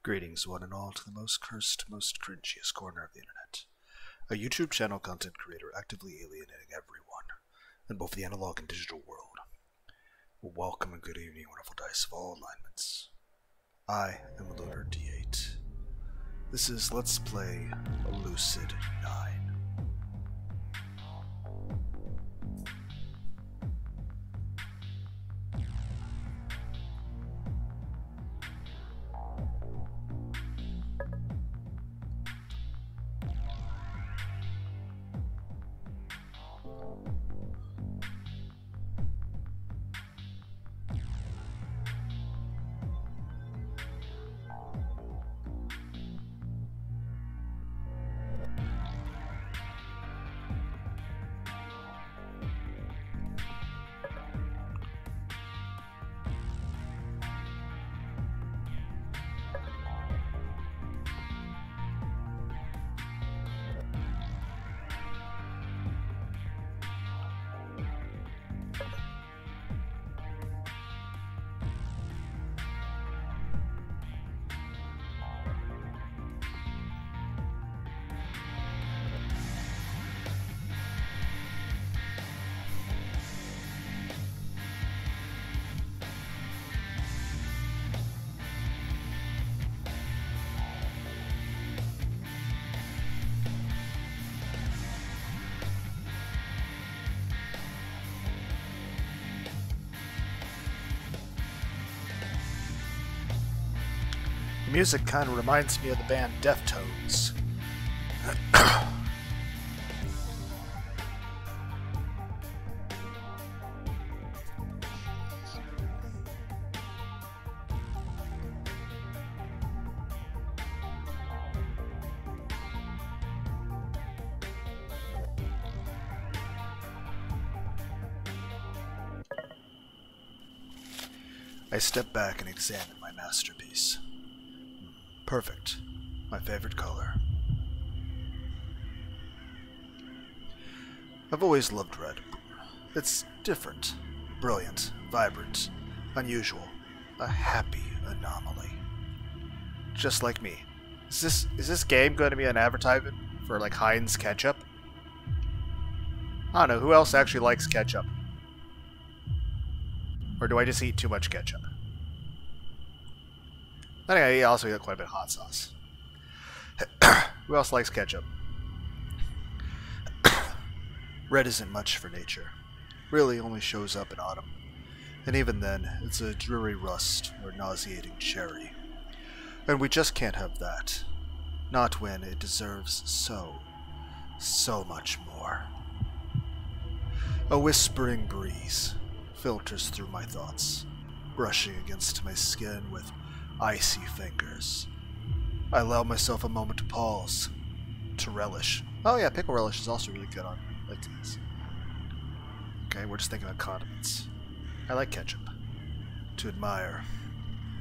Greetings, one and all, to the most cursed, most cringiest corner of the internet. A YouTube channel content creator actively alienating everyone in both the analog and digital world. Well, welcome and good evening, wonderful dice of all alignments. I am Lunar D8. This is Let's Play Lucid9. The music kind of reminds me of the band Deftones. I step back and examine my masterpiece. Perfect. My favorite color. I've always loved red. It's different, brilliant, vibrant, unusual, a happy anomaly. Just like me. Is this game going to be an advertisement for like Heinz ketchup? I don't know, who else actually likes ketchup? Or do I just eat too much ketchup? I think I also eat quite a bit of hot sauce. Who else likes ketchup? Red isn't much for nature. Really only shows up in autumn. And even then, it's a dreary rust or nauseating cherry. And we just can't have that. Not when it deserves so much more. A whispering breeze filters through my thoughts, brushing against my skin with icy fingers. I allow myself a moment to pause, to relish. Oh yeah, pickle relish is also really good on these. Okay, we're just thinking of condiments. I like ketchup. To admire,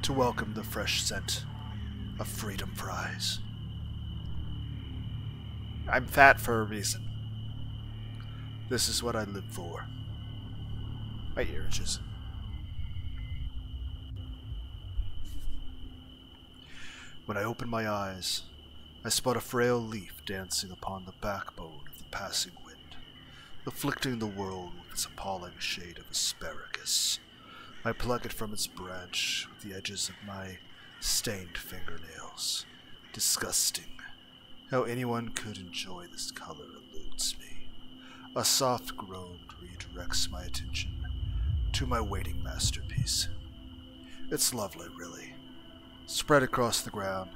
to welcome the fresh scent of freedom fries. I'm fat for a reason. This is what I live for. My ear itches. When I open my eyes, I spot a frail leaf dancing upon the backbone of the passing wind, afflicting the world with its appalling shade of asparagus. I pluck it from its branch with the edges of my stained fingernails. Disgusting. How anyone could enjoy this color eludes me. A soft groan redirects my attention to my waiting masterpiece. It's lovely, really. Spread across the ground,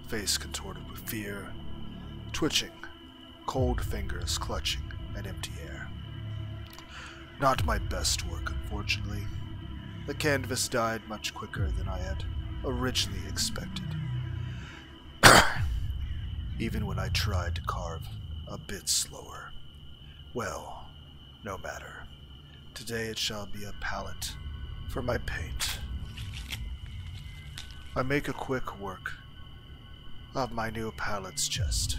face contorted with fear, twitching, cold fingers clutching at empty air. Not my best work, unfortunately. The canvas died much quicker than I had originally expected. Even when I tried to carve a bit slower. Well, no matter. Today it shall be a palette for my paint. I make a quick work of my new palette's chest,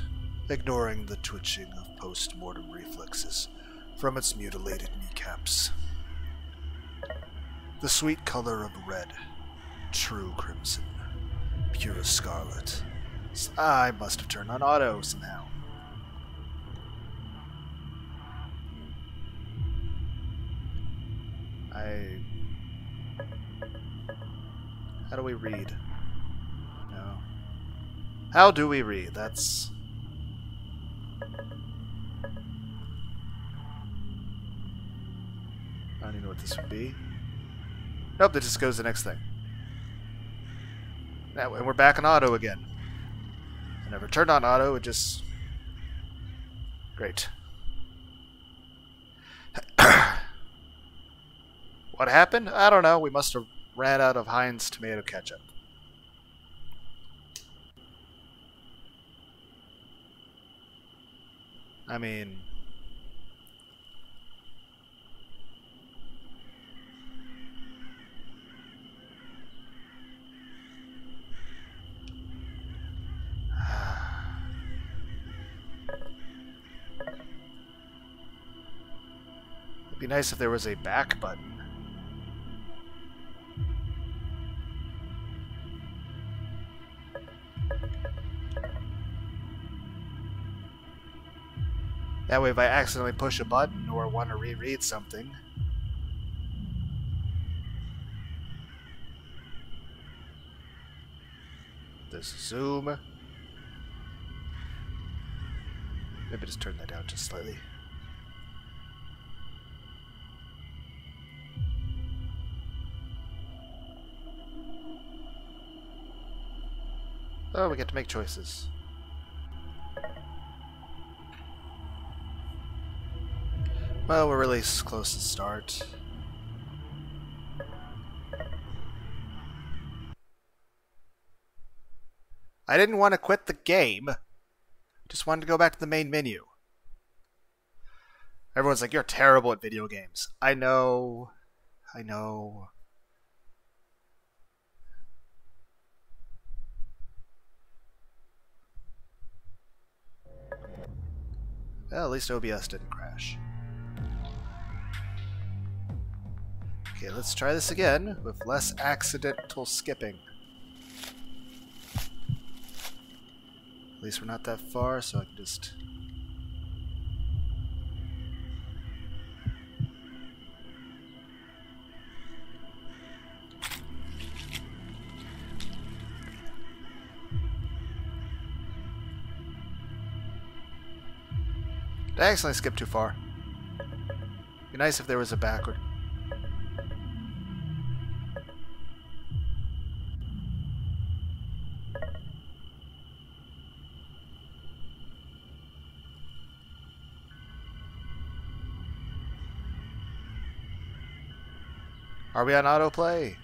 ignoring the twitching of post-mortem reflexes from its mutilated kneecaps. The sweet color of red, true crimson, pure scarlet. I must have turned on auto somehow. How do we read? No. How do we read? That's... I don't even know what this would be. Nope, that just goes to the next thing. Now, and we're back in auto again. I never turned on auto, it just... Great. What happened? I don't know. We must have ran out of Heinz tomato ketchup. I mean... It'd be nice if there was a back button. That way if I accidentally push a button or want to reread something... There's zoom. Maybe just turn that down just slightly. Oh, we get to make choices. Well, we're really close to start. I didn't want to quit the game. Just wanted to go back to the main menu. Everyone's like, you're terrible at video games. I know. I know. Well, at least OBS didn't crash. Okay, let's try this again with less accidental skipping. At least we're not that far, so I can just... Did I accidentally skip too far? It'd be nice if there was a backward. Are we on autoplay?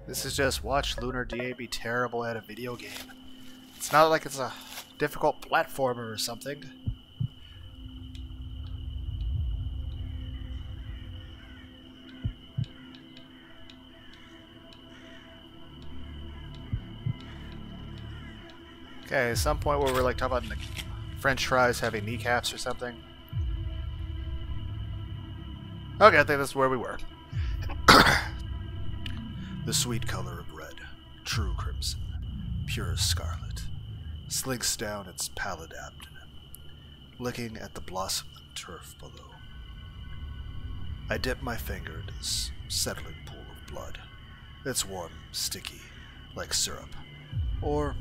This is just watch Lunar DA be terrible at a video game. It's not like it's a difficult platformer or something. Okay, at some point where we're like talking about the French fries having kneecaps or something. Okay, I think that's where we were. The sweet color of red, true crimson, pure scarlet, slinks down its pallid abdomen, licking at the blossoming turf below. I dip my finger into this settling pool of blood. It's warm, sticky, like syrup, or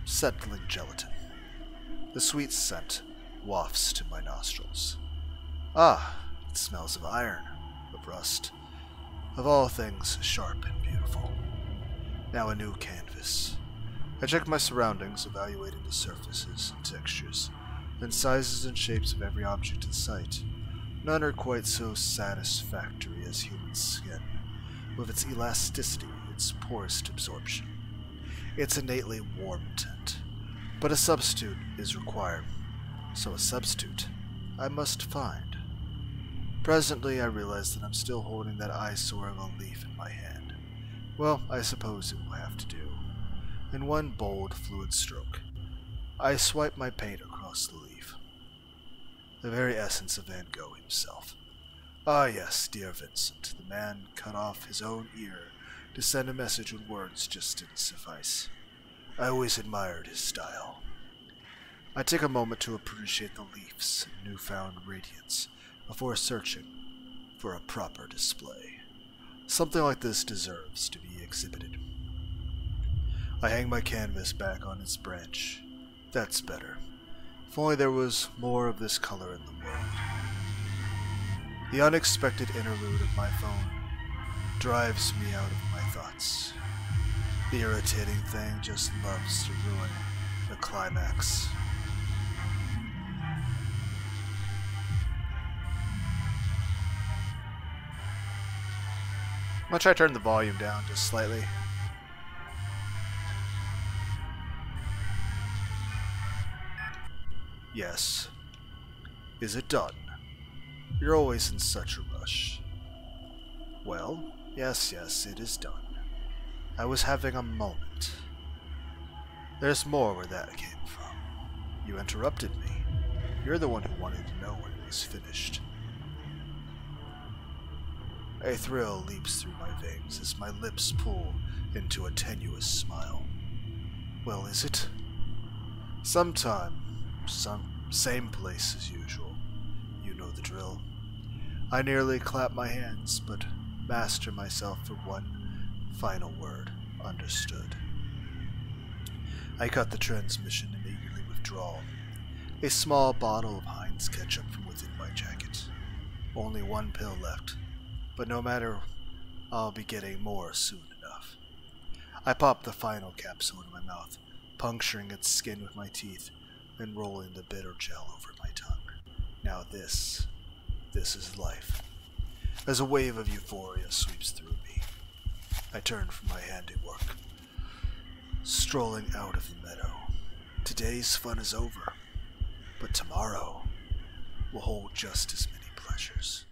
settling gelatin. The sweet scent wafts to my nostrils. Ah, it smells of iron, of rust, of all things sharp and beautiful. Now a new canvas. I check my surroundings, evaluating the surfaces and textures, and sizes and shapes of every object in sight. None are quite so satisfactory as human skin, with its elasticity, its porous absorption. Its innately warm tint. But a substitute is required. So a substitute I must find. Presently, I realize that I'm still holding that eyesore of a leaf in my hand. Well, I suppose it will have to do. In one bold, fluid stroke, I swipe my paint across the leaf. The very essence of Van Gogh himself. Ah yes, dear Vincent, the man cut off his own ear to send a message when words just didn't suffice. I always admired his style. I take a moment to appreciate the leaf's newfound radiance before searching for a proper display. Something like this deserves to be exhibited. I hang my canvas back on its branch. That's better. If only there was more of this color in the world. The unexpected interlude of my phone drives me out of my thoughts. The irritating thing just loves to ruin the climax. I'm gonna try to turn the volume down just slightly. Yes. Is it done? You're always in such a rush. Well, yes, it is done. I was having a moment. There's more where that came from. You interrupted me. You're the one who wanted to know when it was finished. A thrill leaps through my veins as my lips pull into a tenuous smile. Well, is it? Same place as usual. You know the drill. I nearly clap my hands, but master myself for one final word. Understood. I cut the transmission and eagerly withdraw. A small bottle of Heinz ketchup from within my jacket. Only one pill left, but no matter, I'll be getting more soon enough. I pop the final capsule into my mouth, puncturing its skin with my teeth and rolling the bitter gel over my tongue. Now this is life. As a wave of euphoria sweeps through me, I turn from my handiwork, strolling out of the meadow. Today's fun is over, but tomorrow will hold just as many pleasures.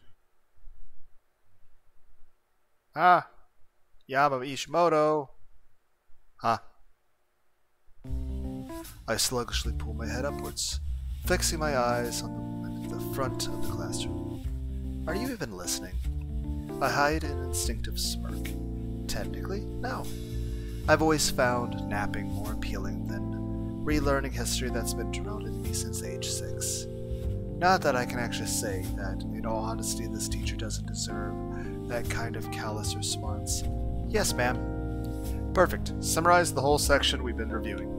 Ah, Yama Ishimoto. Huh? I sluggishly pull my head upwards, fixing my eyes on the woman at the front of the classroom. Are you even listening? I hide an instinctive smirk. Technically, no. I've always found napping more appealing than relearning history that's been drilled into me since age 6. Not that I can actually say that, in all honesty, this teacher doesn't deserve that kind of callous response. Yes, ma'am. Perfect. Summarize the whole section we've been reviewing.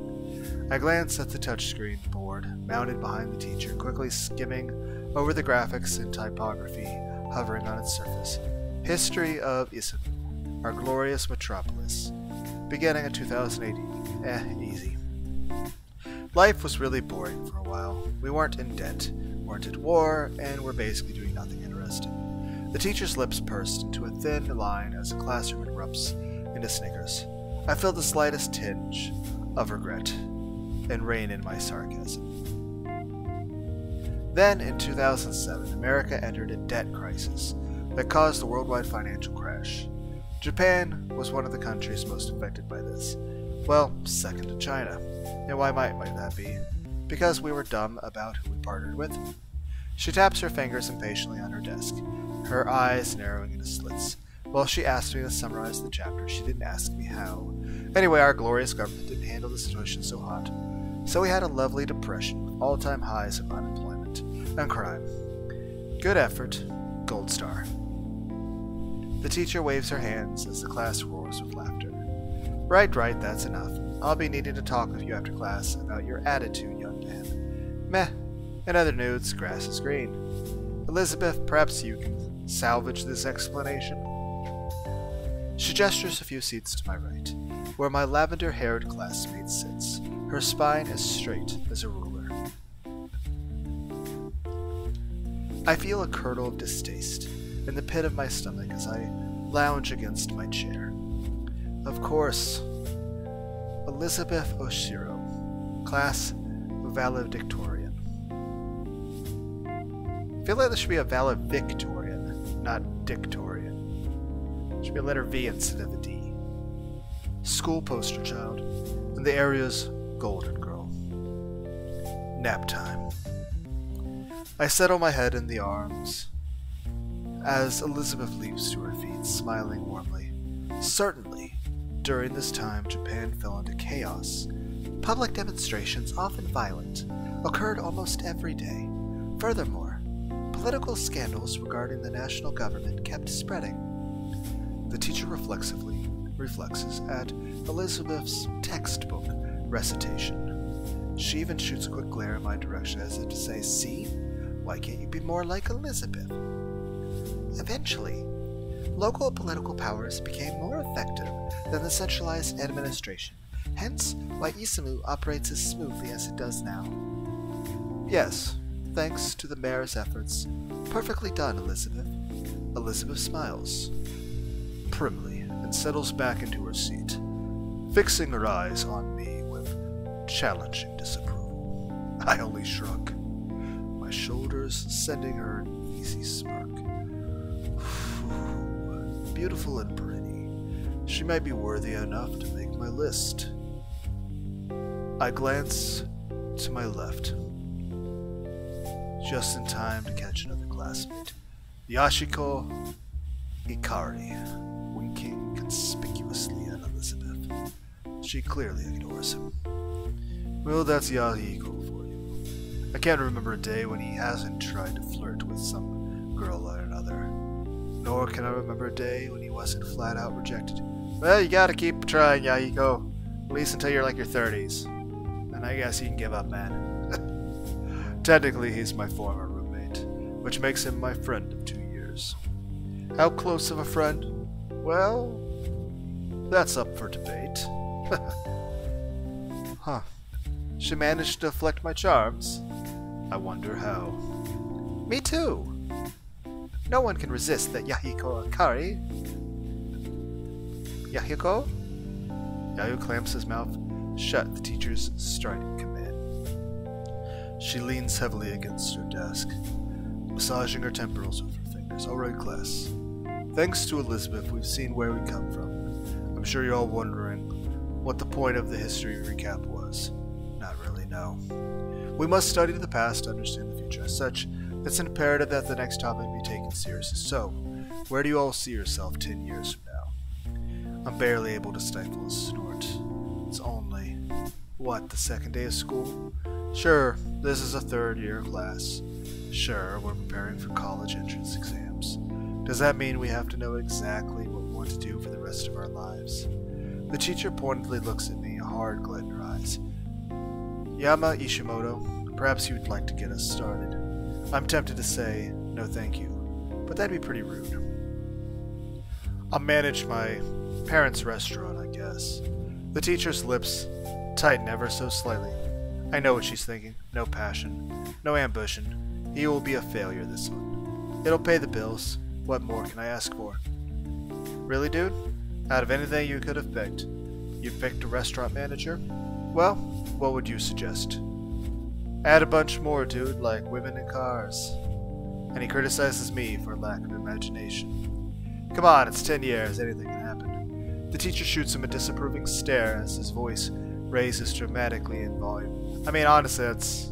I glance at the touchscreen board mounted behind the teacher, quickly skimming over the graphics and typography hovering on its surface. History of Isan, our glorious metropolis, beginning in 2080. Easy. Life was really boring for a while. We weren't in debt, weren't at war, and were basically doing nothing interesting. The teacher's lips pursed into a thin line as the classroom erupts into snickers. I feel the slightest tinge of regret and rein in my sarcasm. Then, in 2007, America entered a debt crisis that caused a worldwide financial crash. Japan was one of the countries most affected by this. Well, second to China. And why might that be? Because we were dumb about who we partnered with. She taps her fingers impatiently on her desk, her eyes narrowing into slits. While she asked me to summarize the chapter, she didn't ask me how. Anyway, our glorious government didn't handle the situation so hot. So we had a lovely depression with all-time highs of unemployment and crime. Good effort. Gold star. The teacher waves her hands as the class roars with laughter. Right, that's enough. I'll be needing to talk with you after class about your attitude, young man. Meh. In other news, grass is green. Elizabeth, perhaps you can salvage this explanation? She gestures a few seats to my right, where my lavender-haired classmate sits. Her spine as straight as a ruler. I feel a curdle of distaste in the pit of my stomach as I lounge against my chair. Of course, Elizabeth Oshiro, class valedictorian. feel like there should be a valid Victorian, not Dictorian. There should be a letter V instead of a D. School poster child, and the area's golden girl. Nap time. I settle my head in the arms as Elizabeth leaps to her feet, smiling warmly. Certainly, during this time Japan fell into chaos. Public demonstrations, often violent, occurred almost every day. Furthermore, political scandals regarding the national government kept spreading. The teacher reflexes at Elizabeth's textbook recitation. She even shoots a quick glare in my direction as if to say, "See? Why can't you be more like Elizabeth?" Eventually, local political powers became more effective than the centralized administration, hence why Isamu operates as smoothly as it does now. Yes, thanks to the mayor's efforts. Perfectly done, Elizabeth. Elizabeth smiles primly and settles back into her seat, fixing her eyes on me with challenging disapproval. I only shrug, my shoulders sending her an easy smirk. Beautiful and pretty. She might be worthy enough to make my list. I glance to my left, just in time to catch another classmate, Yashiko Ikari, winking conspicuously at Elizabeth. She clearly ignores him. Well, that's Yahiko for you. I can't remember a day when he hasn't tried to flirt with some girl or another. Nor can I remember a day when he wasn't flat out rejected. Well, you gotta keep trying, Yahiko. At least until you're like your 30s. And I guess you can give up, man. Technically, he's my former roommate, which makes him my friend of 2 years. How close of a friend? Well, that's up for debate. Huh. She managed to deflect my charms. I wonder how. Me too! No one can resist that Yahiko Akari. Yahiko? Yahu clamps his mouth shut at the teacher's strident command. She leans heavily against her desk, massaging her temporals with her fingers. Alright, class. Thanks to Elizabeth, we've seen where we come from. I'm sure you're all wondering what the point of the history recap was. Not really, no. We must study the past to understand the future. As such, it's imperative that the next topic be taken seriously. So, where do you all see yourself 10 years from now? I'm barely able to stifle a snort. It's only, what, the second day of school? Sure, this is a third-year class. Sure, we're preparing for college entrance exams. Does that mean we have to know exactly what we want to do for the rest of our lives? The teacher pointedly looks at me, a hard glint in her eyes. Yama Ishimoto, perhaps you'd like to get us started. I'm tempted to say, no thank you, but that'd be pretty rude. I'll manage my parents' restaurant, I guess. The teacher's lips tighten ever so slightly. I know what she's thinking. No passion, no ambition. He will be a failure, this one. It'll pay the bills. What more can I ask for? Really, dude? Out of anything you could have picked, you picked a restaurant manager? Well, what would you suggest? Add a bunch more, dude, like women and cars. And he criticizes me for lack of imagination. Come on, it's 10 years, anything can happen. The teacher shoots him a disapproving stare as his voice raises dramatically in volume. I mean, honestly, that's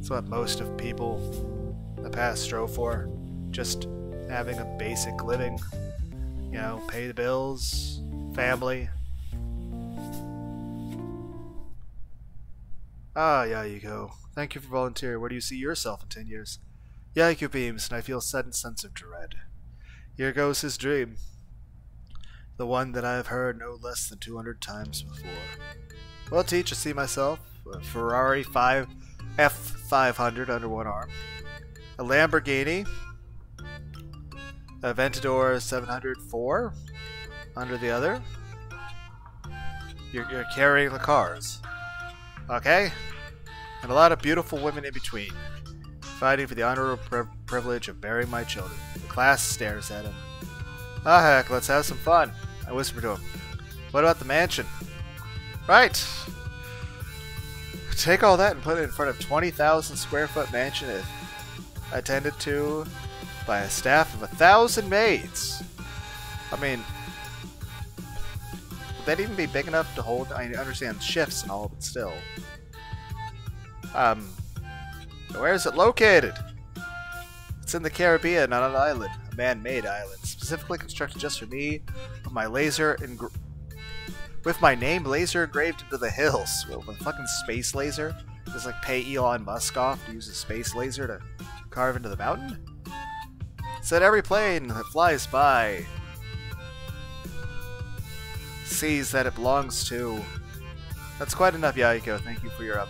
what most of people in the past strove for. Just having a basic living. You know, pay the bills, family. Ah, Yahiko. Thank you for volunteering. Where do you see yourself in 10 years? Yahiko beams, and I feel a sudden sense of dread. Here goes his dream. The one that I have heard no less than 200 times before. Well, teach, I see myself. A Ferrari F500 under one arm. A Lamborghini. A Aventador 704 under the other. You're carrying the cars. Okay? And a lot of beautiful women in between, fighting for the honorable privilege of bearing my children. The class stares at him. Ah, heck, let's have some fun. I whisper to him. What about the mansion? Right! Take all that and put it in front of 20,000 square foot mansion at attended to by a staff of 1,000 maids. I mean, would that even be big enough to hold? I understand shifts and all, but still. Where is it located? It's in the Caribbean on an island, a man-made island, specifically constructed just for me, with my name laser engraved into the hills. With a fucking space laser? Just like pay Elon Musk off to use a space laser to carve into the mountain? So that every plane that flies by sees that it belongs to. That's quite enough, Yahiko. Thank you for your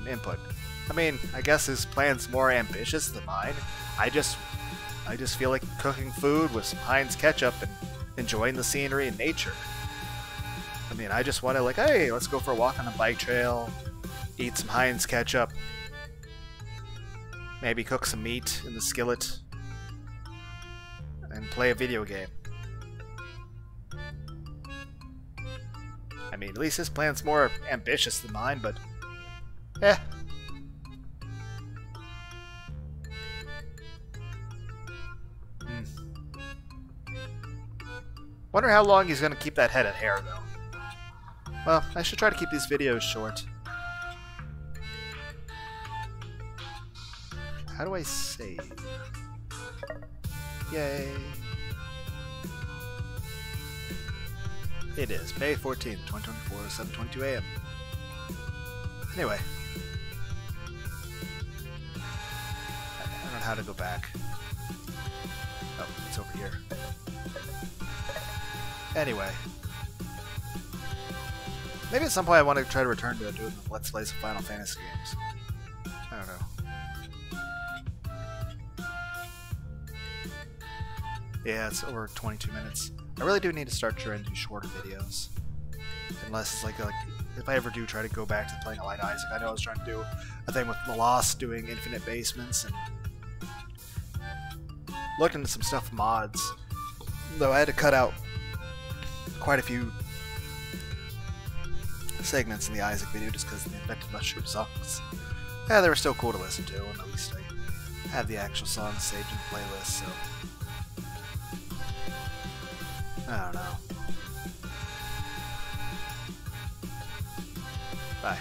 input. I mean, I guess his plan's more ambitious than mine. I just feel like cooking food with some Heinz ketchup and enjoying the scenery and nature. I mean, I just want to, like, hey, let's go for a walk on a bike trail, eat some Heinz ketchup, maybe cook some meat in the skillet, and play a video game. I mean, at least his plan's more ambitious than mine, but eh. Wonder how long he's gonna keep that head of hair, though. Well, I should try to keep these videos short. How do I save? Yay! It is May 14th, 2024, 7:22 a.m. Anyway. I don't know how to go back. Oh, it's over here. Anyway. Maybe at some point I want to try to return to doing Let's Plays of Final Fantasy games. I don't know. Yeah, it's over 22 minutes. I really do need to start trying to do shorter videos. Unless it's like if I ever do try to go back to playing Light Isaac. I know I was trying to do a thing with the Lost doing infinite basements and looked into some stuff mods. Though I had to cut out quite a few segments in the Isaac video just because the infected mushroom songs. Yeah, they were still cool to listen to, and at least I have the actual songs saved in the playlist, so I don't know. Bye.